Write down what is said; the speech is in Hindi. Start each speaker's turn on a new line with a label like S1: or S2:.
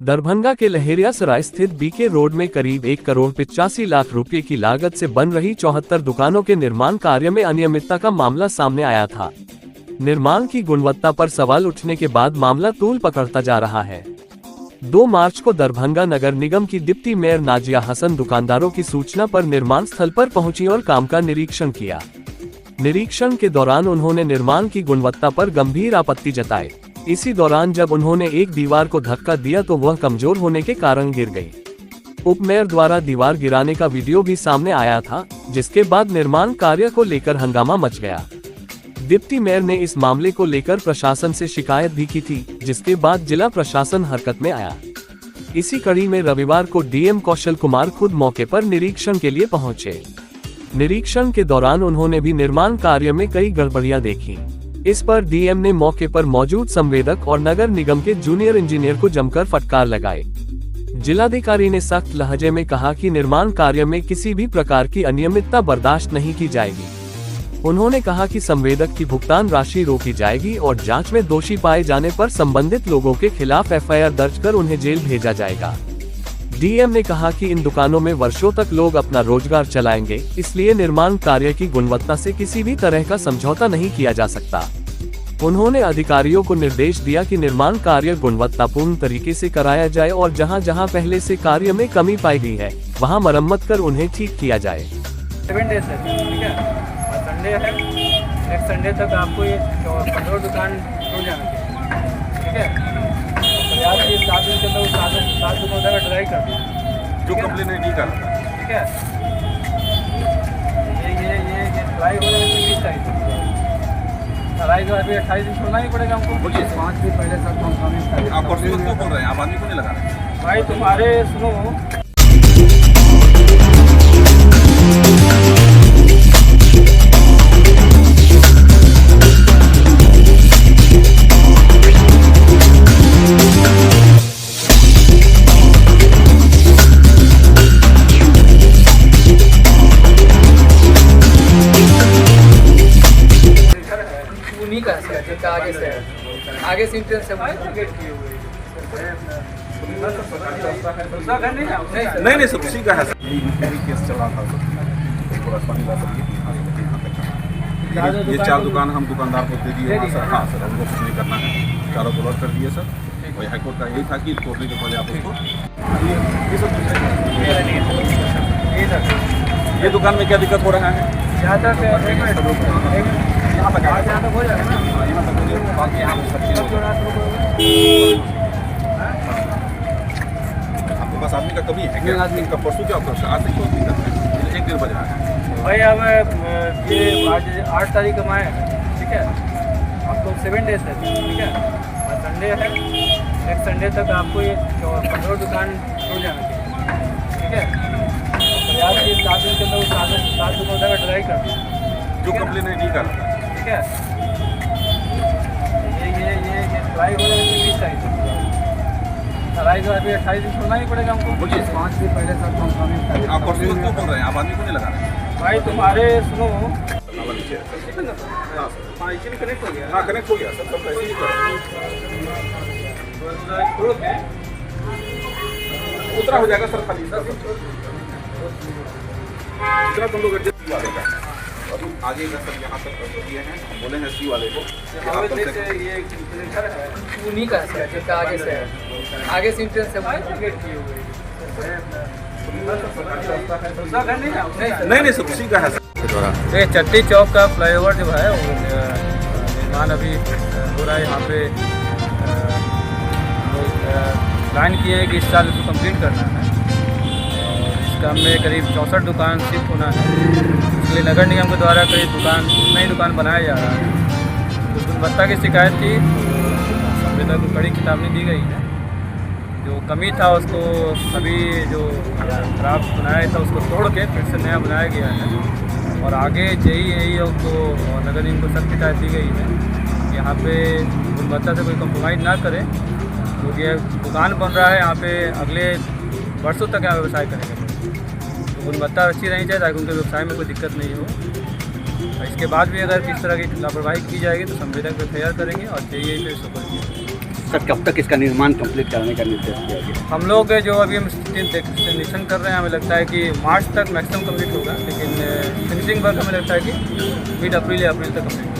S1: दरभंगा के लहेरियासराय स्थित बीके रोड में करीब 1,85,00,000 रुपए की लागत से बन रही 74 दुकानों के निर्माण कार्य में अनियमितता का मामला सामने आया था। निर्माण की गुणवत्ता पर सवाल उठने के बाद मामला तूल पकड़ता जा रहा है। 2 मार्च को दरभंगा नगर निगम की डिप्टी मेयर नाजिया हसन दुकानदारों की सूचना पर निर्माण स्थल पर पहुंची और काम का निरीक्षण किया। निरीक्षण के दौरान उन्होंने निर्माण की गुणवत्ता पर गंभीर आपत्ति जताई। इसी दौरान जब उन्होंने एक दीवार को धक्का दिया तो वह कमजोर होने के कारण गिर गई। उप मेयर द्वारा दीवार गिराने का वीडियो भी सामने आया था, जिसके बाद निर्माण कार्य को लेकर हंगामा मच गया। डिप्टी मेयर ने इस मामले को लेकर प्रशासन से शिकायत भी की थी, जिसके बाद जिला प्रशासन हरकत में आया। इसी कड़ी में रविवार को डीएम कौशल कुमार खुद मौके पर निरीक्षण के लिए पहुंचे। निरीक्षण के दौरान उन्होंने भी निर्माण कार्य में कई गड़बड़ियां देखी। इस पर डीएम ने मौके पर मौजूद संवेदक और नगर निगम के जूनियर इंजीनियर को जमकर फटकार लगाए। जिलाधिकारी ने सख्त लहजे में कहा कि निर्माण कार्य में किसी भी प्रकार की अनियमितता बर्दाश्त नहीं की जाएगी। उन्होंने कहा कि संवेदक की भुगतान राशि रोकी जाएगी और जांच में दोषी पाए जाने पर संबंधित लोगों के खिलाफ एफआईआर दर्ज कर उन्हें जेल भेजा जाएगा। डीएम ने कहा कि इन दुकानों में वर्षों तक लोग अपना रोजगार चलाएंगे, इसलिए निर्माण कार्य की गुणवत्ता से किसी भी तरह का समझौता नहीं किया जा सकता। उन्होंने अधिकारियों को निर्देश दिया कि निर्माण कार्य गुणवत्तापूर्ण तरीके से कराया जाए और जहां जहां पहले से कार्य में कमी पाई गई है, वहां मरम्मत कर उन्हें ठीक किया जाए।
S2: 7 डेज है, ठीक है, और संडे है। नेक्स्ट संडे तक आपको ये 15 दुकान खुल जाना चाहिए, ठीक है। प्रयास के 7 दिन के अंदर 7 दुकान का ड्राई कर दिया,
S3: जो कंप्लेन नहीं कर रहा,
S2: ठीक है। ये ड्राई हो रहा है 20 तारीख तक। ड्राई के बाद 28 दिन छोड़ना ही पड़ेगा हमको।
S3: बोलिए
S2: 5 दिन पहले सब कंप्लेन।
S3: आप परसों क्यों बोल रहे हैं? आप आदमी को नहीं लगा रहे हैं?
S2: भाई तुम्हारे सुनो, आगे से इंट्रेंस है
S3: नहीं सब उसी का है सर। केस चला था ये 4 दुकान हम दुकानदार को दे दिए सर। हाँ सर, हमको कुछ नहीं करना है, चारों को अलर्ट कर दिए सर। वही हाईकोर्ट का यही था कि तोड़ने के पहले आप उसको ये दुकान में क्या दिक्कत हो रहा है?
S2: यहाँ तक हो जाएगा ना,
S3: आपके पास आदमी का कमी है क्या? आदमी का परसों क्या होता है? आज से क्यों दिक्कत है? 1 दिन बज रहा है
S2: भाई। अब ये आज 8 तारीख का माह है, ठीक है। अब तो 7 डेज है, ठीक है, और संडे है। नेक्स्ट संडे तक आपको ये 15 दुकान खुल जाना चाहिए, ठीक है। प्रयास के 7 दिन के अंदर 7 दुकान का ड्राई कर दिया,
S3: जो कंप्लेन नहीं कर रहा,
S2: ठीक है। ये ड्राई हो रहा है 20 तारीख तक। ड्राई के बाद 28 दिन छोड़ना ही पड़ेगा हमको।
S3: बोलिए
S2: 5 दिन पहले सब कंप्लेन।
S3: आप परसों क्यों बोल रहे हैं? आप आदमी को नहीं लगा रहे हैं?
S2: भाई तुम्हारे सुनो,
S3: कनेक्ट हो गया। हाँ कनेक्ट हो गया सर, सब ऐसे ही उतरा हो जाएगा सर, खाली सर इतना तुम लोग एडजस्ट वाले का और आगे का सर यहाँ तक दिए हैं। बोले हैं सी वाले को
S2: ये उन्हीं का है जिसका आगे से है, आगे से इंट्रेंस है
S3: नहीं सब उसी का है सर।
S2: ये चट्टी चौक का फ्लाईओवर जो है वो निर्माण अभी हो रहा है। यहाँ पे प्लान किए हैं कि इस साल इसको कंप्लीट करना है और इस काम में करीब 64 दुकान शिफ्ट होना है। इसलिए नगर निगम के द्वारा करीब नई दुकान बनाया जा रहा है। तो गुणवत्ता की शिकायत थी, संवेदक को कड़ी चेतावनी दी गई है। जो कमी था उसको अभी जो खराब बनाया था उसको तोड़ के फिर से नया बनाया गया है और आगे जेई को नगर निगम को सख्त हिदायत दी गई है यहाँ पे गुणवत्ता से कोई कम्प्रोमाइज़ ना करें, क्योंकि दुकान बन रहा है यहाँ पे, अगले वर्षों तक यहाँ व्यवसाय करेंगे। तो गुणवत्ता अच्छी रहनी चाहिए ताकि उनके व्यवसाय में कोई दिक्कत नहीं हो। इसके बाद भी अगर किस तरह की लापरवाही की जाएगी तो संवेदक पे एफआईआर करेंगे और जेई पे सुपर किया।
S4: सर कब तक इसका निर्माण कंप्लीट कराने का निर्देश दिया गया?
S2: हम लोग जो अभी हम निरीक्षण कर रहे हैं, हमें लगता है कि मार्च तक मैक्सिमम कंप्लीट होगा, लेकिन फिनिशिंग वर्क हमें लगता है कि मिड अप्रैल या अप्रैल तक कंप्लीट होगा।